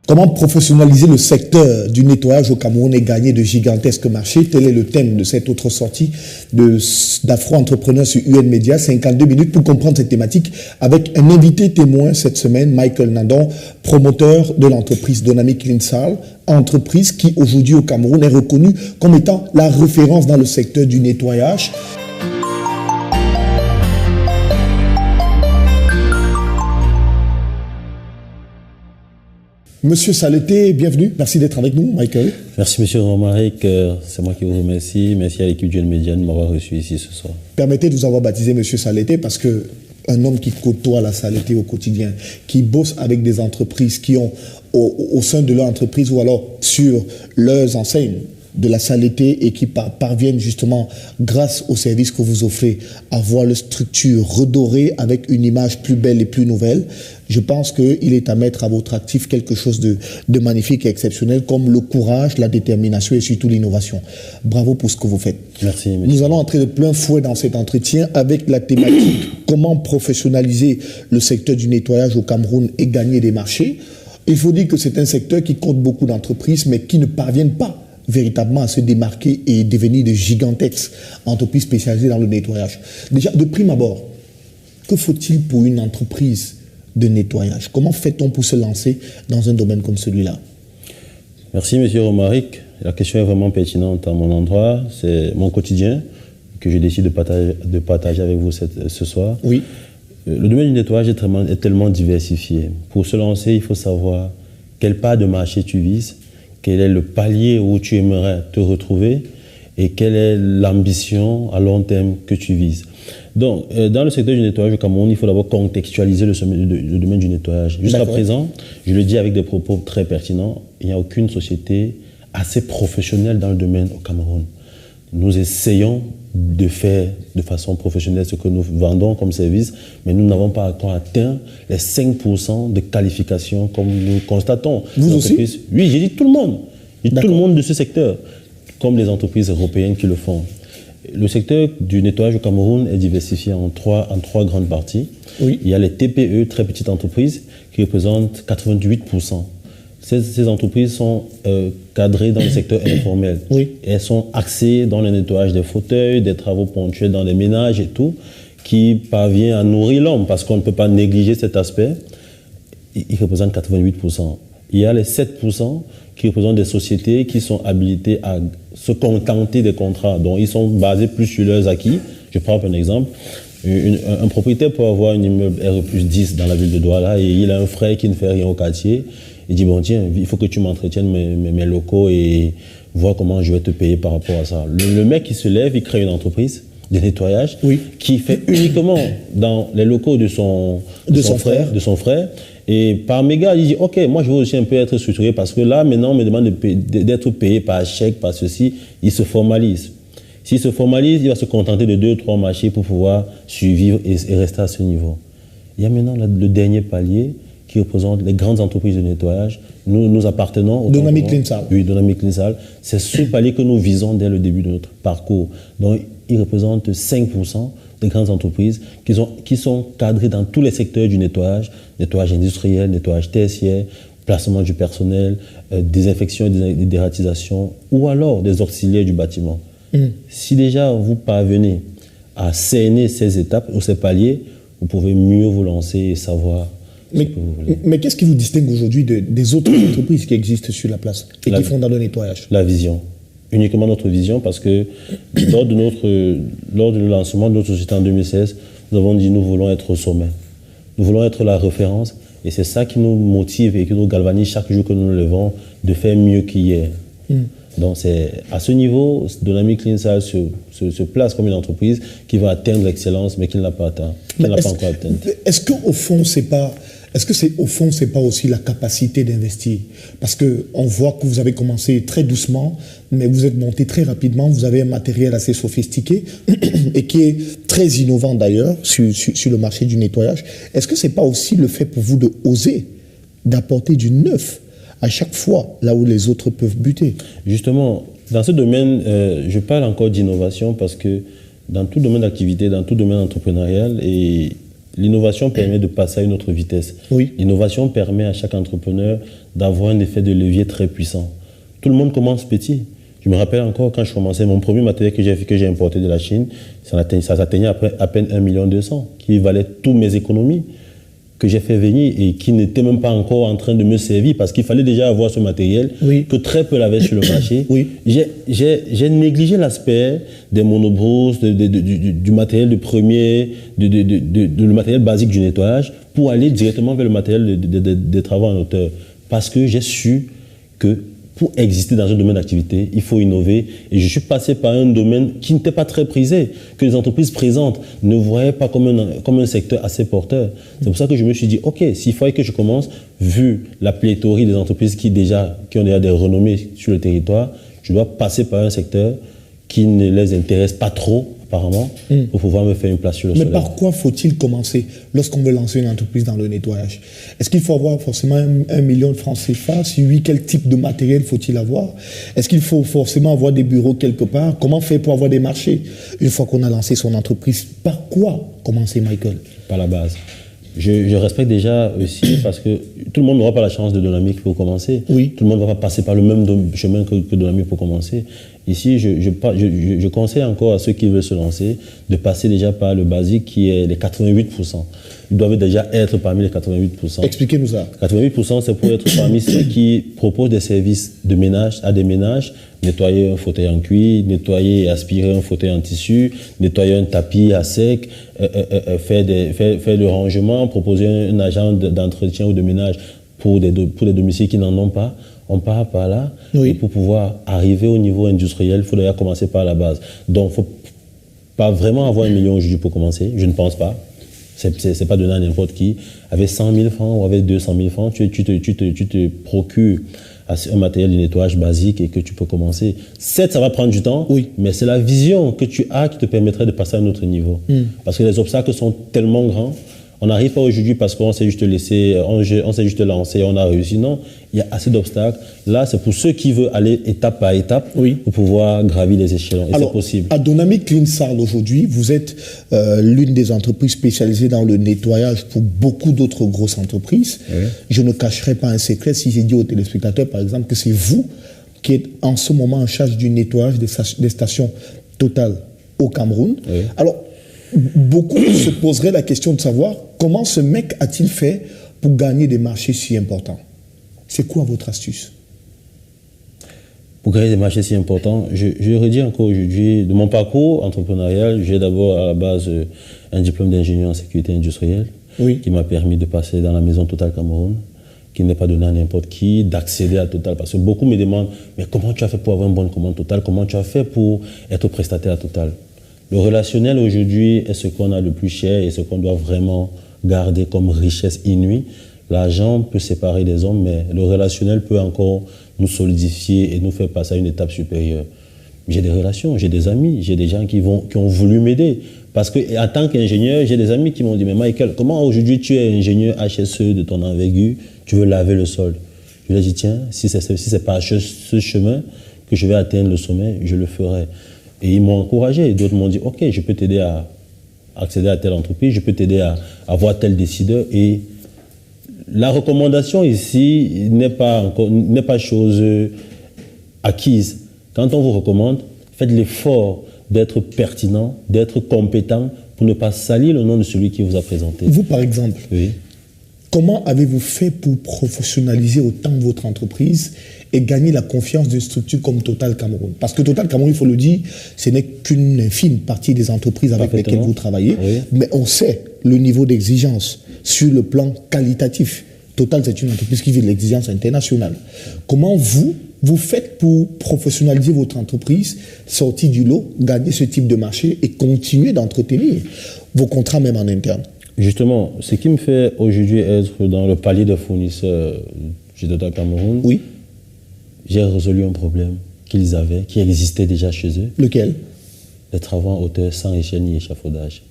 Comment professionnaliser le secteur du nettoyage au Cameroun et gagner de gigantesques marchés? Tel est le thème de cette autre sortie d'Afro-Entrepreneurs sur UN Media. 52 minutes pour comprendre cette thématique avec un invité témoin cette semaine, Michael Nandon, promoteur de l'entreprise Dynamic Clean Sal, entreprise qui aujourd'hui au Cameroun est reconnue comme étant la référence dans le secteur du nettoyage. Monsieur Saleté, bienvenue. Merci d'être avec nous, Michael. Merci, monsieur Romaric. C'est moi qui vous remercie. Merci à l'équipe d'UN Media de m'avoir reçu ici ce soir. Permettez de vous avoir baptisé monsieur Saleté parce que un homme qui côtoie la saleté au quotidien, qui bosse avec des entreprises qui ont au sein de leur entreprise ou alors sur leurs enseignes de la saleté et qui parviennent justement, grâce aux services que vous offrez, à voir leur structure redorée avec une image plus belle et plus nouvelle. Je pense qu'il est à mettre à votre actif quelque chose de magnifique et exceptionnel comme le courage, la détermination et surtout l'innovation. Bravo pour ce que vous faites. Merci. Nous allons entrer de plein fouet dans cet entretien avec la thématique comment professionnaliser le secteur du nettoyage au Cameroun et gagner des marchés. Il faut dire que c'est un secteur qui compte beaucoup d'entreprises mais qui ne parviennent pas véritablement à se démarquer et devenir de gigantesques entreprises spécialisées dans le nettoyage. Déjà, de prime abord, que faut-il pour une entreprise de nettoyage? Comment fait-on pour se lancer dans un domaine comme celui-là? Merci, monsieur Romaric. La question est vraiment pertinente à mon endroit. C'est mon quotidien que je décide de partager avec vous ce soir. Oui. Le domaine du nettoyage est tellement diversifié. Pour se lancer, il faut savoir quelle part de marché tu vises, quel est le palier où tu aimerais te retrouver et quelle est l'ambition à long terme que tu vises. Donc, dans le secteur du nettoyage au Cameroun, il faut d'abord contextualiser le domaine du nettoyage. Jusqu'à présent, je le dis avec des propos très pertinents, il n'y a aucune société assez professionnelle dans le domaine au Cameroun. Nous essayons de faire de façon professionnelle ce que nous vendons comme service, mais nous n'avons pas encore atteint les 5% de qualification comme nous constatons. Vous aussi? Oui, j'ai dit tout le monde. Tout le monde de ce secteur, comme les entreprises européennes qui le font. Le secteur du nettoyage au Cameroun est diversifié en trois grandes parties. Oui. Il y a les TPE, très petites entreprises, qui représentent 88%. Ces entreprises sont cadrées dans le secteur informel. Oui. Elles sont axées dans le nettoyage des fauteuils, des travaux ponctuels dans les ménages et tout, qui parvient à nourrir l'homme, parce qu'on ne peut pas négliger cet aspect. Ils représentent 88%. Il y a les 7% qui représentent des sociétés qui sont habilitées à se contenter des contrats, dont ils sont basés plus sur leurs acquis. Je prends un exemple. Un propriétaire peut avoir un immeuble RE+10 dans la ville de Douala et il a un frère qui ne fait rien au quartier. Il dit, bon tiens, il faut que tu m'entretiennes mes locaux et voir comment je vais te payer par rapport à ça. Le mec qui se lève, il crée une entreprise de nettoyage qui fait uniquement dans les locaux de son frère. Et par méga, il dit, ok, moi je veux aussi un peu être structuré parce que là, maintenant, on me demande d'être payé par chèque, par ceci. Il se formalise. S'il se formalise, il va se contenter de 2-3 marchés pour pouvoir survivre et rester à ce niveau. Il y a maintenant le dernier palier qui représente les grandes entreprises de nettoyage. Nous appartenons au Dynamic Clean Sal. Oui, Dynamic Clean Sal. C'est ce palier que nous visons dès le début de notre parcours. Donc, il représente 5% des grandes entreprises qui sont cadrées dans tous les secteurs du nettoyage industriel, nettoyage tertiaire, placement du personnel, désinfection et dératisation, ou alors des auxiliaires du bâtiment. Si déjà vous parvenez à cerner ces étapes ou ces paliers, vous pouvez mieux vous lancer et savoir ce que vous voulez. Mais qu'est-ce qui vous distingue aujourd'hui des autres entreprises qui existent sur la place et qui font dans le nettoyage? La vision. Uniquement notre vision, parce que lors du lancement de notre société en 2016, nous avons dit nous voulons être au sommet. Nous voulons être la référence et c'est ça qui nous motive et qui nous galvanise chaque jour que nous nous levons de faire mieux qu'hier. Donc c'est à ce niveau, Dynamic Clean Sal se place comme une entreprise qui va atteindre l'excellence mais qui ne l'a pas atteint, encore atteinte. Est-ce qu'au fond, c'est pas aussi la capacité d'investir? Parce qu'on voit que vous avez commencé très doucement, mais vous êtes monté très rapidement, vous avez un matériel assez sophistiqué et qui est très innovant d'ailleurs sur le marché du nettoyage. Est-ce que ce n'est pas aussi le fait pour vous de oser, d'apporter du neuf à chaque fois là où les autres peuvent buter? Justement, dans ce domaine, je parle encore d'innovation parce que dans tout domaine d'activité, dans tout domaine entrepreneurial, et L'innovation permet de passer à une autre vitesse. Oui. L'innovation permet à chaque entrepreneur d'avoir un effet de levier très puissant. Tout le monde commence petit. Je me rappelle encore quand je commençais, mon premier matériel que j'ai importé de la Chine, ça s'atteignait après à peine 1,2 million, qui valait toutes mes économies que j'ai fait venir et qui n'était même pas encore en train de me servir parce qu'il fallait déjà avoir ce matériel que très peu l'avaient sur le marché. Oui. J'ai négligé l'aspect des monobrousses, du matériel de premier, le matériel basique du nettoyage pour aller directement vers le matériel des travaux en hauteur. Parce que j'ai su que pour exister dans un domaine d'activité, il faut innover. Et je suis passé par un domaine qui n'était pas très prisé, que les entreprises présentes ne voyaient pas comme un secteur assez porteur. C'est pour ça que je me suis dit, OK, s'il fallait que je commence, vu la pléthorie des entreprises qui ont déjà des renommées sur le territoire, je dois passer par un secteur qui ne les intéresse pas trop, apparemment, pour pouvoir me faire une place sur le soleil. Mais par quoi faut-il commencer lorsqu'on veut lancer une entreprise dans le nettoyage? Est-ce qu'il faut avoir forcément 1 million de francs CFA? Si oui, quel type de matériel faut-il avoir? Est-ce qu'il faut forcément avoir des bureaux quelque part? Comment faire pour avoir des marchés? Une fois qu'on a lancé son entreprise, par quoi commencer, Michael? Par la base. Je respecte déjà aussi parce que tout le monde n'aura pas la chance de Dynamique pour commencer. Oui. Tout le monde ne va pas passer par le même chemin que Dynamique pour commencer. Ici, je conseille encore à ceux qui veulent se lancer de passer déjà par le basique qui est les 88%. Ils doivent déjà être parmi les 88%. Expliquez-nous ça. 88%, c'est pour être parmi ceux qui proposent des services de ménage à des ménages, nettoyer un fauteuil en cuir, nettoyer et aspirer un fauteuil en tissu, nettoyer un tapis à sec, faire le rangement, proposer un agent d'entretien ou de ménage pour des domiciles qui n'en ont pas. On part par là. Oui. Et pour pouvoir arriver au niveau industriel, il faut déjà commencer par la base. Donc, il ne faut pas vraiment avoir 1 million aujourd'hui pour commencer. Je ne pense pas. C'est pas donné à n'importe qui. Avec 100 000 francs ou avec 200 000 francs, tu te procures un matériel de nettoyage basique et que tu peux commencer. Certes, ça va prendre du temps, oui, mais c'est la vision que tu as qui te permettrait de passer à un autre niveau. Parce que les obstacles sont tellement grands. On n'arrive pas aujourd'hui parce qu'on s'est juste laissé, on s'est juste lancé, on a réussi. Non, il y a assez d'obstacles. Là, c'est pour ceux qui veulent aller étape par étape pour pouvoir gravir les échelons. Et c'est possible. À Dynamique CleanSAL aujourd'hui, vous êtes l'une des entreprises spécialisées dans le nettoyage pour beaucoup d'autres grosses entreprises. Oui. Je ne cacherai pas un secret si j'ai dit aux téléspectateurs, par exemple, que c'est vous qui êtes en ce moment en charge du nettoyage des stations Total au Cameroun. Oui. Alors, beaucoup se poseraient la question de savoir comment ce mec a-t-il fait pour gagner des marchés si importants. C'est quoi votre astuce? Pour gagner des marchés si importants, je redis encore aujourd'hui, de mon parcours entrepreneurial, j'ai d'abord à la base un diplôme d'ingénieur en sécurité industrielle qui m'a permis de passer dans la maison Total Cameroun, qui n'est pas donné à n'importe qui, d'accéder à Total. Parce que beaucoup me demandent, mais comment tu as fait pour avoir une bonne commande Total? Comment tu as fait pour être prestataire à Total? Le relationnel aujourd'hui est ce qu'on a le plus cher et ce qu'on doit vraiment garder comme richesse inouïe. L'argent peut séparer des hommes, mais le relationnel peut encore nous solidifier et nous faire passer à une étape supérieure. J'ai des relations, j'ai des amis, j'ai des gens qui ont voulu m'aider. Parce qu'en tant qu'ingénieur, j'ai des amis qui m'ont dit, mais Michael, comment aujourd'hui tu es ingénieur HSE de ton envergure, tu veux laver le sol? Je lui ai dit, tiens, si c'est pas ce chemin que je vais atteindre le sommet, je le ferai. Et ils m'ont encouragé. D'autres m'ont dit, OK, je peux t'aider à accéder à telle entreprise, je peux t'aider à avoir tel décideur. Et la recommandation ici n'est pas chose acquise. Quand on vous recommande, faites l'effort d'être pertinent, d'être compétent pour ne pas salir le nom de celui qui vous a présenté. Vous, par exemple, comment avez-vous fait pour professionnaliser autant votre entreprise et gagner la confiance d'une structure comme Total Cameroun? Parce que Total Cameroun, il faut le dire, ce n'est qu'une infime partie des entreprises avec lesquelles vous travaillez, mais on sait le niveau d'exigence sur le plan qualitatif. Total, c'est une entreprise qui vit de l'exigence internationale. Comment vous faites pour professionnaliser votre entreprise, sortir du lot, gagner ce type de marché et continuer d'entretenir vos contrats même en interne? Justement, ce qui me fait aujourd'hui être dans le palier de fournisseurs chez Total Cameroun, j'ai résolu un problème qu'ils avaient, qui existait déjà chez eux. Lequel? Les travaux en hauteur sans échelle ni échafaudage.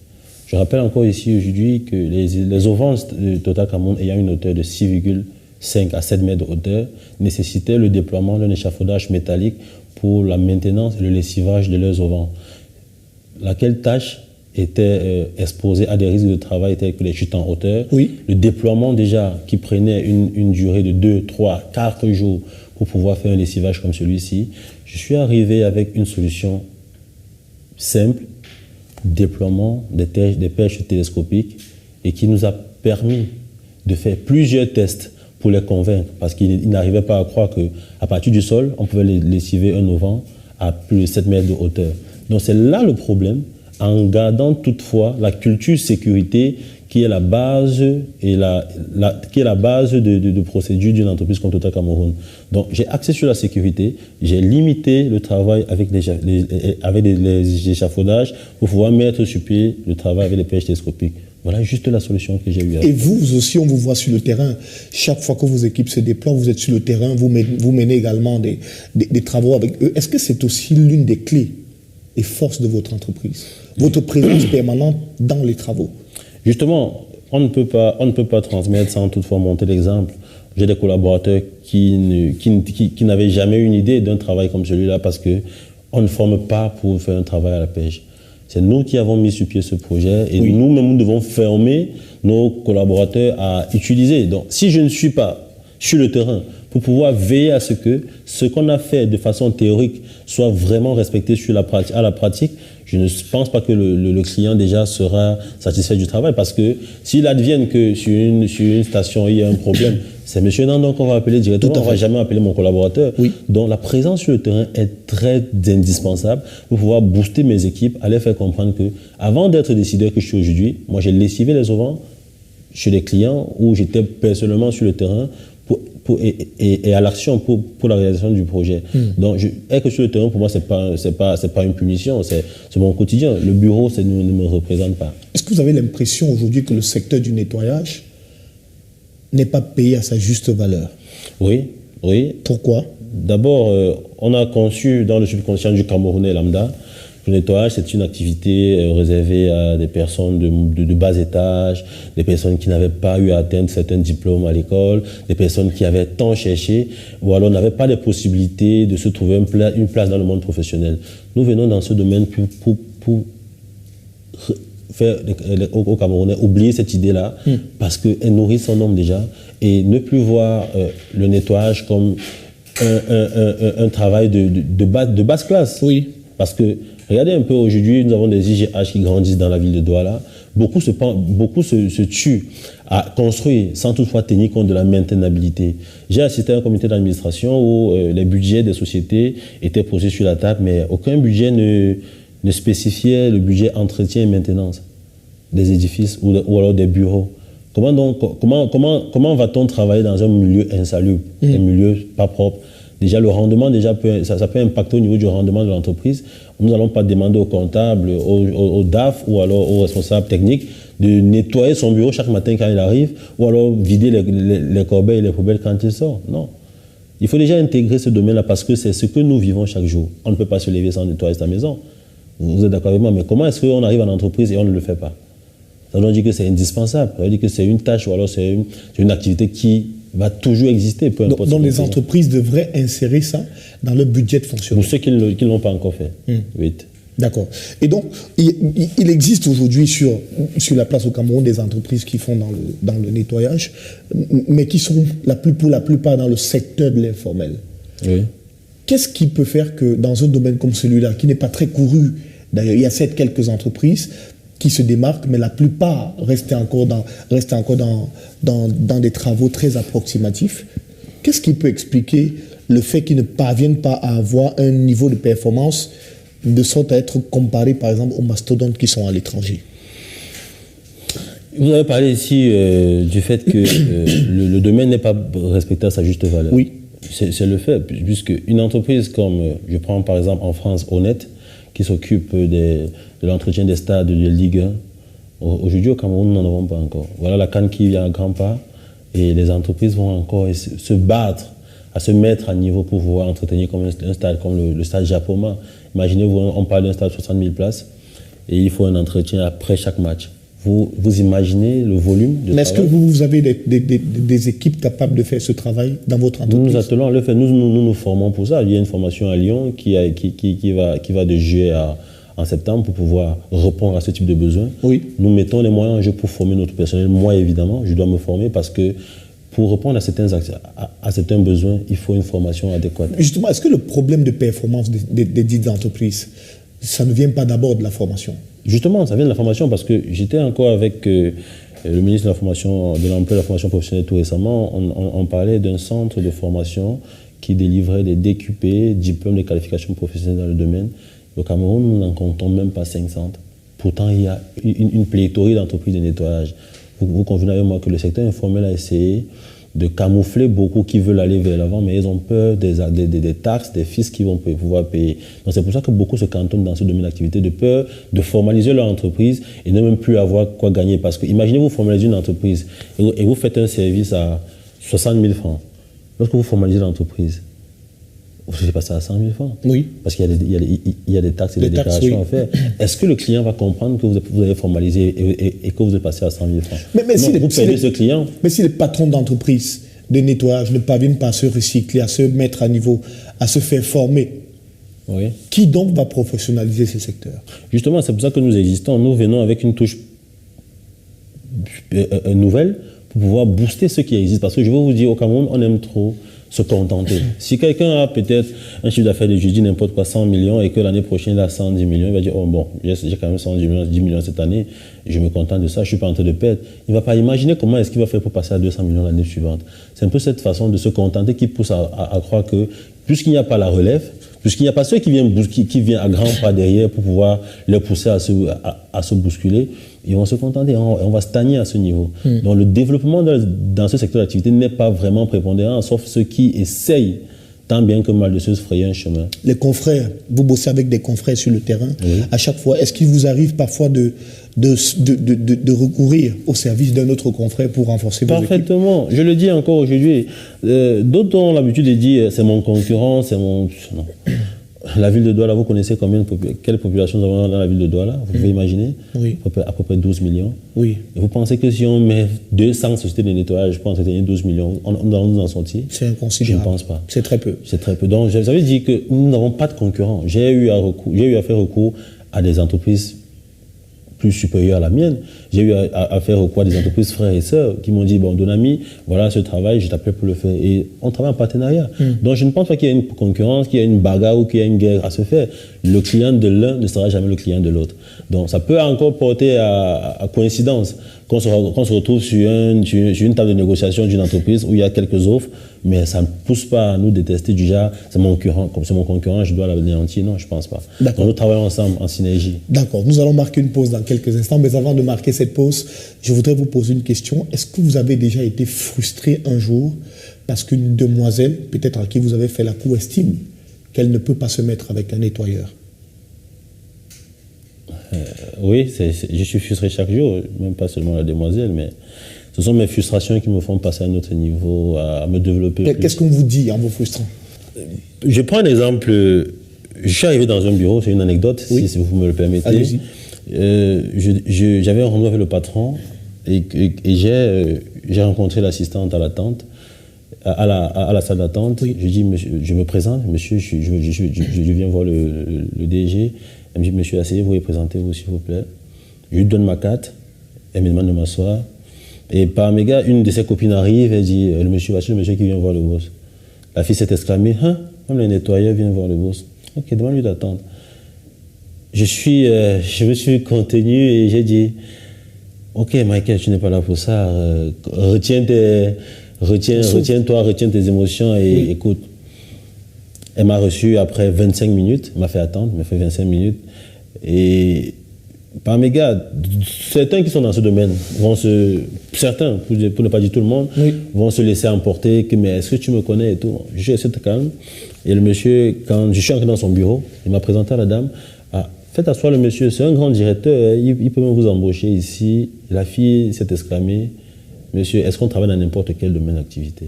Je rappelle encore ici aujourd'hui que les auvents de Total Cameroun ayant une hauteur de 6,5 à 7 mètres de hauteur nécessitaient le déploiement d'un échafaudage métallique pour la maintenance et le lessivage de leurs auvents. Laquelle tâche étaient exposés à des risques de travail tels que les chutes en hauteur. Oui. Le déploiement déjà qui prenait une durée de 2, 3, 4 jours pour pouvoir faire un lessivage comme celui-ci. Je suis arrivé avec une solution simple, déploiement des perches télescopiques, et qui nous a permis de faire plusieurs tests pour les convaincre, parce qu'ils n'arrivaient pas à croire qu'à partir du sol, on pouvait lessiver un auvent à plus de 7 mètres de hauteur. Donc c'est là le problème, en gardant toutefois la culture sécurité qui est la base, qui est la base de procédure d'une entreprise comme Total Cameroun. Donc j'ai axé sur la sécurité, j'ai limité le travail avec les échafaudages pour pouvoir mettre sur pied le travail avec les perches télescopiques. Voilà juste la solution que j'ai eue. Et vous aussi, on vous voit sur le terrain. Chaque fois que vos équipes se déploient, vous êtes sur le terrain, vous menez également des travaux avec eux. Est-ce que c'est aussi l'une des clés et forces de votre entreprise? Votre présence permanente dans les travaux? Justement, on ne peut pas transmettre sans toutefois monter l'exemple. J'ai des collaborateurs qui n'avaient jamais eu une idée d'un travail comme celui-là parce qu'on ne forme pas pour faire un travail à la pêche. C'est nous qui avons mis sur pied ce projet et nous-mêmes, nous devons former nos collaborateurs à utiliser. Donc, si je ne suis pas sur le terrain pour pouvoir veiller à ce que ce qu'on a fait de façon théorique soit vraiment respecté à la pratique, je ne pense pas que le client déjà sera satisfait du travail, parce que s'il advienne que sur une station il y a un problème, c'est monsieur Nandon qu'on va appeler directement, on ne va jamais appeler mon collaborateur. Oui. Donc la présence sur le terrain est très indispensable pour pouvoir booster mes équipes, à les faire comprendre que avant d'être décideur que je suis aujourd'hui, moi j'ai lessivé les auvents chez les clients où j'étais personnellement sur le terrain et à l'action pour la réalisation du projet. Donc, être sur le terrain, pour moi, c'est pas une punition, c'est mon quotidien. Le bureau, ne me représente pas. Est-ce que vous avez l'impression aujourd'hui que le secteur du nettoyage n'est pas payé à sa juste valeur? Oui. Pourquoi? D'abord, on a conçu dans le subconscient du Camerounais lambda, le nettoyage, c'est une activité réservée à des personnes de bas étage, des personnes qui n'avaient pas eu à atteindre certains diplômes à l'école, des personnes qui avaient tant cherché, ou alors n'avaient pas les possibilités de se trouver une place dans le monde professionnel. Nous venons dans ce domaine pour faire aux Camerounais oublier cette idée-là, parce qu'elle nourrit son homme déjà, et ne plus voir le nettoyage comme un travail de basse classe. Oui. Parce que, regardez un peu aujourd'hui, nous avons des IGH qui grandissent dans la ville de Douala. Beaucoup se tuent à construire sans toutefois tenir compte de la maintenabilité. J'ai assisté à un comité d'administration où les budgets des sociétés étaient posés sur la table, mais aucun budget ne spécifiait le budget entretien et maintenance des édifices ou alors des bureaux. Comment va-t-on travailler dans un milieu insalubre, un milieu pas propre? Déjà, le rendement, ça peut impacter au niveau du rendement de l'entreprise. Nous n'allons pas demander au comptable, au DAF ou alors au responsable technique de nettoyer son bureau chaque matin quand il arrive, ou alors vider les corbeilles et les poubelles quand il sort. Non. Il faut déjà intégrer ce domaine-là parce que c'est ce que nous vivons chaque jour. On ne peut pas se lever sans nettoyer sa maison. Vous êtes d'accord avec moi? Mais comment est-ce qu'on arrive en entreprise et on ne le fait pas? Ça veut dire que c'est indispensable. Ça veut dire que c'est une tâche ou alors c'est une activité qui va toujours exister, peu importe. Donc les entreprises devraient insérer ça dans le budget de fonctionnement. Pour ceux qui ne l'ont pas encore fait. Oui. D'accord. Et donc, il existe aujourd'hui sur la place au Cameroun des entreprises qui font dans le nettoyage, mais qui sont pour la plupart dans le secteur de l'informel. Oui. Qu'est-ce qui peut faire que dans un domaine comme celui-là, qui n'est pas très couru, d'ailleurs il y a quelques entreprises qui se démarquent, mais la plupart restent encore dans des travaux très approximatifs. Qu'est-ce qui peut expliquer le fait qu'ils ne parviennent pas à avoir un niveau de performance de sorte à être comparés, par exemple, aux mastodontes qui sont à l'étranger? Vous avez parlé ici du fait que le domaine n'est pas respecté à sa juste valeur. Oui. C'est le fait, puisque une entreprise comme, je prends par exemple en France, Honnête, qui s'occupe de l'entretien des stades de Ligue 1. Aujourd'hui, au Cameroun, nous n'en avons pas encore. Voilà la CAN qui vient à grands pas et les entreprises vont encore se battre à se mettre à niveau pour pouvoir entretenir comme un stade comme le stade Japoma. Imaginez-vous, on parle d'un stade de 60 000 places et il faut un entretien après chaque match. Vous imaginez le volume de travail? Mais est-ce que vous avez des équipes capables de faire ce travail dans votre entreprise? Nous attelons à le faire. Nous nous formons pour ça. Il y a une formation à Lyon qui va de juillet en septembre pour pouvoir répondre à ce type de besoin. Oui. Nous mettons les moyens en jeu pour former notre personnel. Moi, évidemment, je dois me former parce que pour répondre à certains besoins, il faut une formation adéquate. Justement, est-ce que le problème de performance des dites entreprises, ça ne vient pas d'abord de la formation? Justement, ça vient de la formation parce que j'étais encore avec le ministre de la formation, de l'emploi et de la formation professionnelle tout récemment. On parlait d'un centre de formation qui délivrait des DQP, diplômes de qualification professionnelle dans le domaine. Au Cameroun, nous n'en comptons même pas 500. Pourtant, il y a une pléthore d'entreprises de nettoyage. Vous convenez avec moi que le secteur informel a essayé de camoufler beaucoup qui veulent aller vers l'avant, mais ils ont peur des taxes, des fiscs qu'ils vont pouvoir payer. Donc c'est pour ça que beaucoup se cantonnent dans ce domaine d'activité, de peur de formaliser leur entreprise et ne même plus avoir quoi gagner. Parce que imaginez vous formalisez une entreprise et vous faites un service à 60 000 francs. Lorsque vous formalisez l'entreprise, vous devez passer à 100 000 francs. Oui. Parce qu'il y a des taxes et des déclarations à faire. Est-ce que le client va comprendre que vous avez formalisé et que vous êtes passé à 100 000 francs? Mais si vous perdez ce client. Mais si les patrons d'entreprise de nettoyage ne parviennent pas à se recycler, à se mettre à niveau, à se faire former, oui. Qui donc va professionnaliser ces secteurs? Justement, c'est pour ça que nous existons. Nous venons avec une touche nouvelle pour pouvoir booster ce qui existe. Parce que je veux vous dire, au Cameroun, on aime trop se contenter. Si quelqu'un a peut-être un chiffre d'affaires de, je dis n'importe quoi, 100 millions et que l'année prochaine il a 110 millions, il va dire, oh bon, j'ai quand même 110 millions, 10 millions cette année, je me contente de ça, je ne suis pas en train de perdre. Il ne va pas imaginer comment est-ce qu'il va faire pour passer à 200 millions l'année suivante. C'est un peu cette façon de se contenter qui pousse à croire que, puisqu'il n'y a pas la relève, puisqu'il n'y a pas ceux qui viennent à grands pas derrière pour pouvoir les pousser à se bousculer, ils vont se contenter, on va stagner à ce niveau. Donc le développement dans ce secteur d'activité n'est pas vraiment prépondérant, sauf ceux qui essayent tant bien que mal de se frayer un chemin. Les confrères, vous bossez avec des confrères sur le terrain, oui. À chaque fois, est-ce qu'il vous arrive parfois de recourir au service d'un autre confrère pour renforcer vos équipes? Parfaitement, je le dis encore aujourd'hui. D'autres ont l'habitude de dire c'est mon concurrent, c'est mon... Non. La ville de Douala, vous connaissez quelle population nous avons dans la ville de Douala? Vous pouvez imaginer? Oui. À peu près 12 millions. Oui. Et vous pensez que si on met 200 sociétés de nettoyage pour entretenir 12 millions, on allons nous en sortir? C'est inconsidérable. Je ne pense pas. C'est très peu. C'est très peu. Donc, ça veut dire que nous n'avons pas de concurrents. J'ai eu à faire recours à des entreprises plus supérieures à la mienne. J'ai eu à faire recours à des entreprises frères et sœurs qui m'ont dit, bon, Donami, voilà ce travail, je t'appelle pour le faire. Et on travaille en partenariat. Donc, je ne pense pas qu'il y ait une concurrence, qu'il y ait une bagarre ou qu'il y ait une guerre à se faire. Le client de l'un ne sera jamais le client de l'autre. Donc, ça peut encore porter à coïncidence qu'on se retrouve sur une table de négociation d'une entreprise où il y a quelques offres, mais ça ne pousse pas à nous détester du genre, c'est mon concurrent, je dois l'anéantir. Non, je ne pense pas. Donc, nous travaillons ensemble en synergie. D'accord. Nous allons marquer une pause dans quelques instants, mais avant de marquer cette pause, je voudrais vous poser une question. Est-ce que vous avez déjà été frustré un jour parce qu'une demoiselle, peut-être à qui vous avez fait la cour, estime qu'elle ne peut pas se mettre avec un nettoyeur? Oui, je suis frustré chaque jour, même pas seulement la demoiselle, mais ce sont mes frustrations qui me font passer à un autre niveau, à me développer. Qu'est-ce qu'on vous dit en vous frustrant? Je prends un exemple. Je suis arrivé dans un bureau, c'est une anecdote, oui. si vous me le permettez. Allez-y. J'avais un rendez-vous avec le patron et j'ai rencontré l'assistante à l'attente, à la salle d'attente. Oui. Je dis, monsieur, je me présente, monsieur, je viens voir le DG. Elle me dit, monsieur, asseyez-vous et présentez-vous, s'il vous plaît. Je lui donne ma carte, elle me demande de m'asseoir. Et par méga, une de ses copines arrive, elle dit, voici le monsieur qui vient voir le boss. La fille s'est exclamée, hein, même le nettoyeur vient voir le boss. Ok, demande-lui d'attendre. Je me suis contenu et j'ai dit, ok, Michael, tu n'es pas là pour ça. Retiens-toi, retiens tes émotions et oui. Écoute. Elle m'a reçu après 25 minutes, elle m'a fait attendre, elle m'a fait 25 minutes. Et par mes gars, certains qui sont dans ce domaine certains, pour ne pas dire tout le monde, oui. Vont se laisser emporter, mais est-ce que tu me connais et tout. Je suis resté calme. Et le monsieur, quand je suis entré dans son bureau, il m'a présenté à la dame. Ah, faites asseoir le monsieur, c'est un grand directeur, il peut même vous embaucher ici. La fille s'est exclamée, monsieur, est-ce qu'on travaille dans n'importe quel domaine d'activité?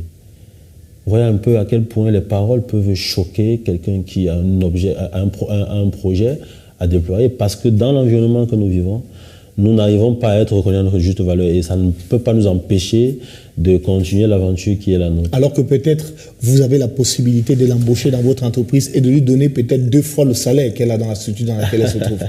Voyez un peu à quel point les paroles peuvent choquer quelqu'un qui a un projet à déployer, parce que dans l'environnement que nous vivons, nous n'arrivons pas à être reconnus à notre juste valeur et ça ne peut pas nous empêcher de continuer l'aventure qui est la nôtre. Alors que peut-être vous avez la possibilité de l'embaucher dans votre entreprise et de lui donner peut-être 2 fois le salaire qu'elle a dans la structure dans laquelle elle se trouve.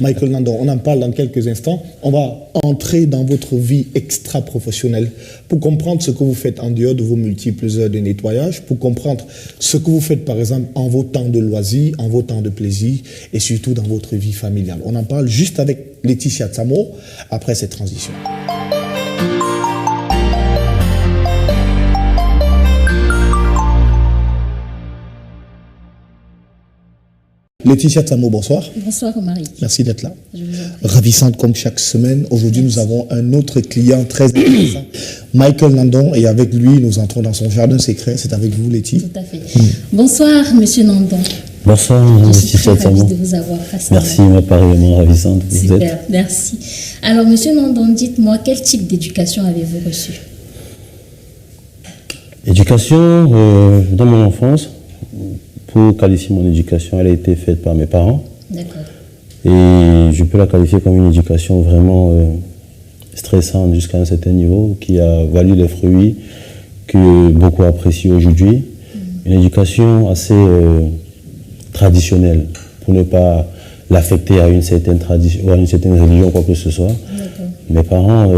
Michael Nandon, on en parle dans quelques instants. On va entrer dans votre vie extra-professionnelle pour comprendre ce que vous faites en dehors de vos multiples heures de nettoyage, pour comprendre ce que vous faites par exemple en vos temps de loisirs, en vos temps de plaisir et surtout dans votre vie familiale. On en parle juste avec Laetitia Tsamo après cette transition. Laetitia Tsamo, bonsoir. Bonsoir Omari. Merci d'être là. Ravissante comme chaque semaine. Aujourd'hui, nous avons un autre client très intéressant, Michael Nandon, et avec lui, nous entrons dans son jardin secret. C'est avec vous, Laetitia. Tout à fait. Bonsoir, monsieur Nandon. Bonsoir, Je suis très Laetitia Tsamo. ravie de vous avoir face à Merci, moi pareillement ravissante. Vous êtes. Super, merci. Alors, monsieur Nandon, dites-moi, quel type d'éducation avez-vous reçu? Éducation, dans mon enfance, pour qualifier mon éducation, elle a été faite par mes parents. D'accord. Et je peux la qualifier comme une éducation vraiment stressante jusqu'à un certain niveau, qui a valu les fruits que beaucoup apprécient aujourd'hui. Une éducation assez traditionnelle, pour ne pas l'affecter à une certaine tradition ou à une certaine religion, quoi que ce soit. Mes parents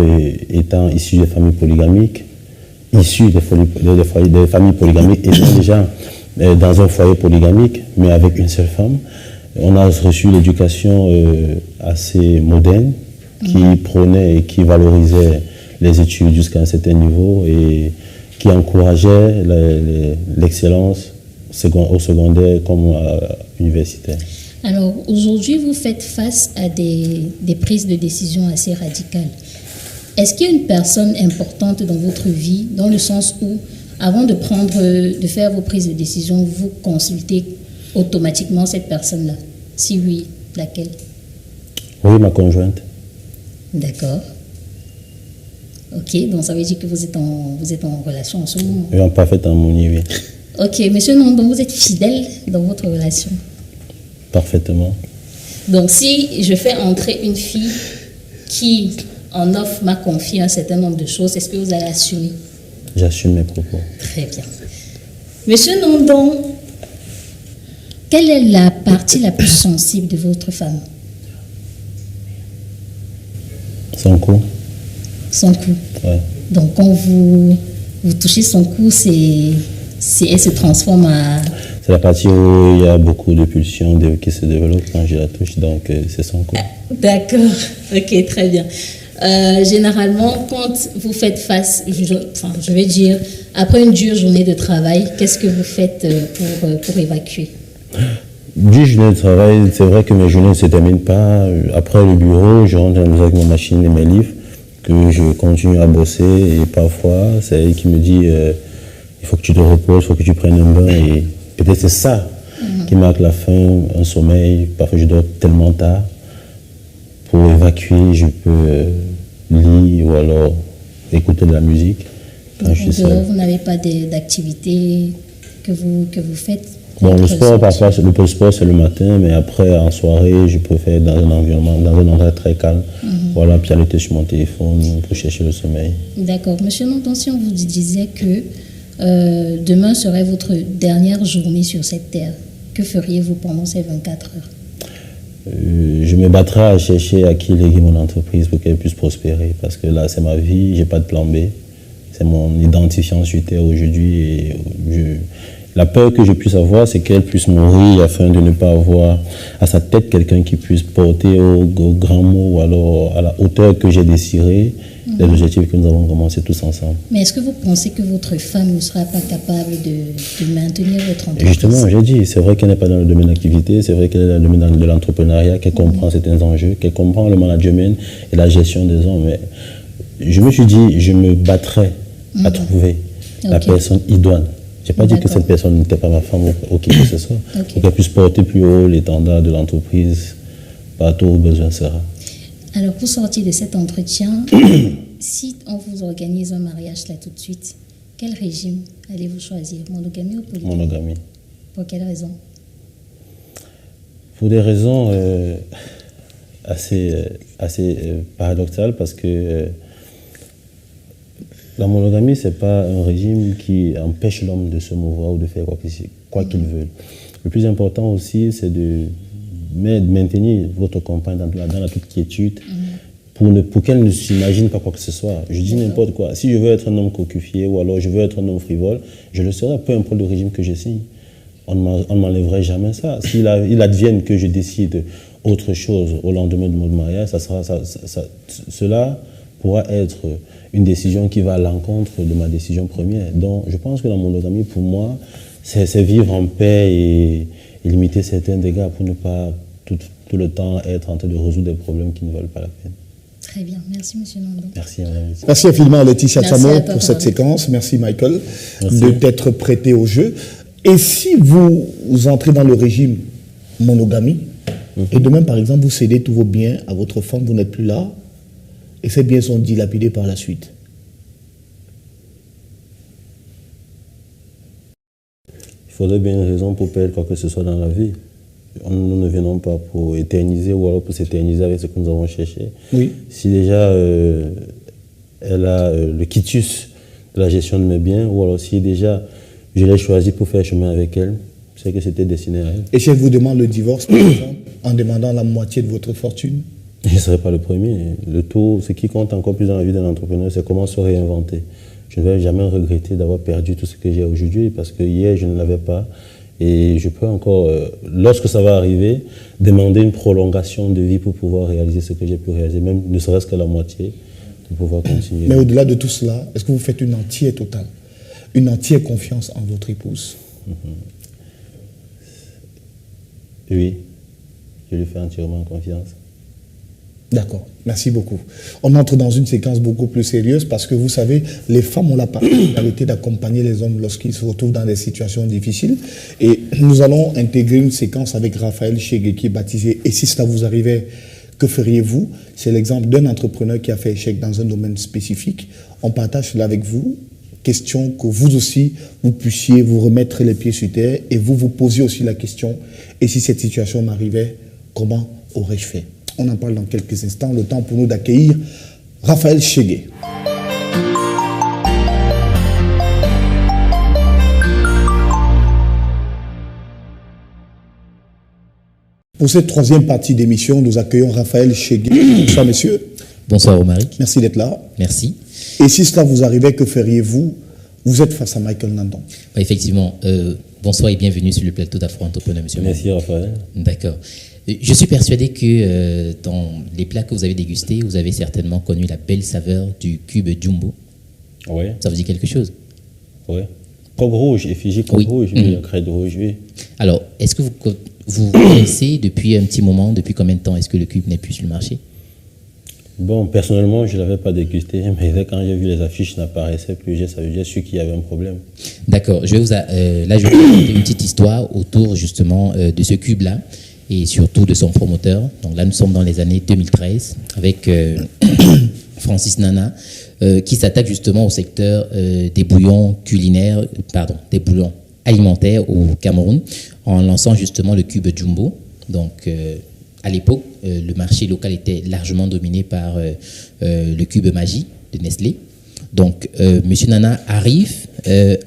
étant issus des familles polygamiques, des familles polygamiques, étant déjà dans un foyer polygamique, mais avec une seule femme. On a reçu l'éducation assez moderne, qui prônait et qui valorisait les études jusqu'à un certain niveau et qui encourageait l'excellence au secondaire comme à l'universitaire. Alors, aujourd'hui, vous faites face à des prises de décision assez radicales. Est-ce qu'il y a une personne importante dans votre vie, dans le sens où, avant de faire vos prises de décision, vous consultez automatiquement cette personne-là? Si oui, laquelle? Oui, ma conjointe. D'accord. Ok, donc ça veut dire que vous êtes en relation en ce moment. Oui, en parfaite harmonie, oui. Ok, monsieur Nandon, vous êtes fidèle dans votre relation? Parfaitement. Donc si je fais entrer une fille qui en offre m'a confié un certain nombre de choses, est-ce que vous allez assumer? J'assume mes propos. Très bien. Monsieur Nandon, quelle est la partie la plus sensible de votre femme? Son cou. Son cou. Ouais. Donc quand vous touchez son cou, elle se transforme à... C'est la partie où il y a beaucoup de pulsions qui se développent quand je la touche, donc c'est son cou. D'accord, ok, très bien. Généralement, quand vous faites face, je vais dire, après une dure journée de travail, qu'est-ce que vous faites pour évacuer? Du journée de travail, c'est vrai que mes journées ne se terminent pas. Après le bureau, je rentre à la maison avec ma machine et mes livres, que je continue à bosser. Et parfois, c'est elle qui me dit il faut que tu te reposes, il faut que tu prennes un bain. Et peut-être c'est ça qui marque la fin, un sommeil. Parfois, je dors tellement tard. Pour évacuer, je peux lire ou alors écouter de la musique. Donc, en dehors, vous n'avez pas d'activité que vous faites? Bon, le sport, parfois, le sport, c'est le matin, mais après, en soirée, je préfère dans un environnement, dans un endroit très calme. Voilà, pianoter sur mon téléphone pour chercher le sommeil. D'accord. Monsieur Nandon, si on vous disait que demain serait votre dernière journée sur cette terre, que feriez-vous pendant ces 24 heures? Je me battrai à chercher à qui léguer mon entreprise pour qu'elle puisse prospérer. Parce que là, c'est ma vie, j'ai pas de plan B. C'est mon identifiant sur terre aujourd'hui. Et la peur que je puisse avoir, c'est qu'elle puisse mourir afin de ne pas avoir à sa tête quelqu'un qui puisse porter au grand mot ou alors à la hauteur que j'ai désiré les objectifs que nous avons commencé tous ensemble. Mais est-ce que vous pensez que votre femme ne sera pas capable de maintenir votre entreprise? Justement, j'ai dit, c'est vrai qu'elle n'est pas dans le domaine d'activité, c'est vrai qu'elle est dans le domaine de l'entrepreneuriat, qu'elle comprend certains enjeux, qu'elle comprend le management et la gestion des hommes. Mais je me suis dit, je me battrai à trouver la personne idoine. Je n'ai pas dit que cette personne n'était pas ma femme ou qui que ce soit, pour qu'elle puisse porter plus haut l'étendard de l'entreprise partout où besoin sera. Alors, pour sortir de cet entretien, si on vous organise un mariage là tout de suite, quel régime allez-vous choisir? Monogamie ou polygamie? Monogamie. Pour quelle raison? Pour des raisons assez paradoxales, parce que La monogamie, ce n'est pas un régime qui empêche l'homme de se mouvoir ou de faire quoi qu'il veut. Le plus important aussi, c'est de maintenir votre compagne dans la toute quiétude pour qu'elle ne s'imagine pas quoi que ce soit. Je dis n'importe quoi. Si je veux être un homme cocufié ou alors je veux être un homme frivole, je le serai, peu importe le régime que je signe. On ne m'enlèverait jamais ça. S'il advienne que je décide autre chose au lendemain de mon mariage, cela pourra être une décision qui va à l'encontre de ma décision première. Donc, je pense que la monogamie, pour moi, c'est vivre en paix et limiter certains dégâts pour ne pas tout le temps être en train de résoudre des problèmes qui ne valent pas la peine. Très bien, merci M. Nando. Merci Madame. Merci infiniment Laetitia Merci Tchamo à toi, pour cette Pardon. séquence. Merci Michael Merci. de t'être prêté au jeu. Et si vous entrez dans le régime monogamie, et demain par exemple vous cédez tous vos biens à votre femme, vous n'êtes plus là, et ces biens sont dilapidés par la suite. Il faudrait bien une raison pour perdre quoi que ce soit dans la vie. Nous ne venons pas pour éterniser ou alors pour s'éterniser avec ce que nous avons cherché. Oui. Si déjà elle a le quitus de la gestion de mes biens, ou alors si déjà je l'ai choisi pour faire chemin avec elle, c'est que c'était destiné à elle. Et si elle vous demande le divorce, par exemple, en demandant la moitié de votre fortune? Je ne serai pas le premier. Le tout, ce qui compte encore plus dans la vie d'un entrepreneur, c'est comment se réinventer. Je ne vais jamais regretter d'avoir perdu tout ce que j'ai aujourd'hui parce que hier, je ne l'avais pas. Et je peux encore, lorsque ça va arriver, demander une prolongation de vie pour pouvoir réaliser ce que j'ai pu réaliser, même ne serait-ce que la moitié, pour pouvoir continuer. Mais au-delà de tout cela, est-ce que vous faites une entière totale, une entière confiance en votre épouse? Oui, je lui fais entièrement confiance. D'accord, merci beaucoup. On entre dans une séquence beaucoup plus sérieuse parce que vous savez, les femmes ont la particularité d'accompagner les hommes lorsqu'ils se retrouvent dans des situations difficiles. Et nous allons intégrer une séquence avec Raphaël Chegué qui est baptisé « Et si cela vous arrivait, que feriez-vous » C'est l'exemple d'un entrepreneur qui a fait échec dans un domaine spécifique. On partage cela avec vous. Question que vous aussi, vous puissiez vous remettre les pieds sur terre et vous posiez aussi la question « Et si cette situation m'arrivait, comment aurais-je fait ?» On en parle dans quelques instants. Le temps pour nous d'accueillir Raphaël Chegué. Pour cette troisième partie d'émission, nous accueillons Raphaël Chegué. Bonsoir, messieurs. Bonsoir, Romaric. Merci d'être là. Merci. Et si cela vous arrivait, que feriez-vous? Vous êtes face à Michael Nandon. Effectivement, bonsoir et bienvenue sur le plateau d'Afro-Entrepreneur, monsieur. Merci Raphaël. D'accord. Je suis persuadé que dans les plats que vous avez dégustés, vous avez certainement connu la belle saveur du cube Jumbo. Oui. Ça vous dit quelque chose? Oui. Coq rouge, effigie coq Oui. rouge, oui, crête rouge, oui. Alors, est-ce que vous connaissez depuis un petit moment, depuis combien de temps est-ce que le cube n'est plus sur le marché? Bon, personnellement, je ne l'avais pas dégusté, mais quand j'ai vu les affiches n'apparaissaient plus, j'ai su qu'il y avait un problème. D'accord. Je vais vous raconter une petite histoire autour justement de ce cube-là et surtout de son promoteur. Donc là, nous sommes dans les années 2013 avec Francis Nana qui s'attaque justement au secteur des bouillons culinaires, des bouillons alimentaires au Cameroun en lançant justement le cube Jumbo. Donc à l'époque, le marché local était largement dominé par le cube Magie de Nestlé. Donc, M. Nana arrive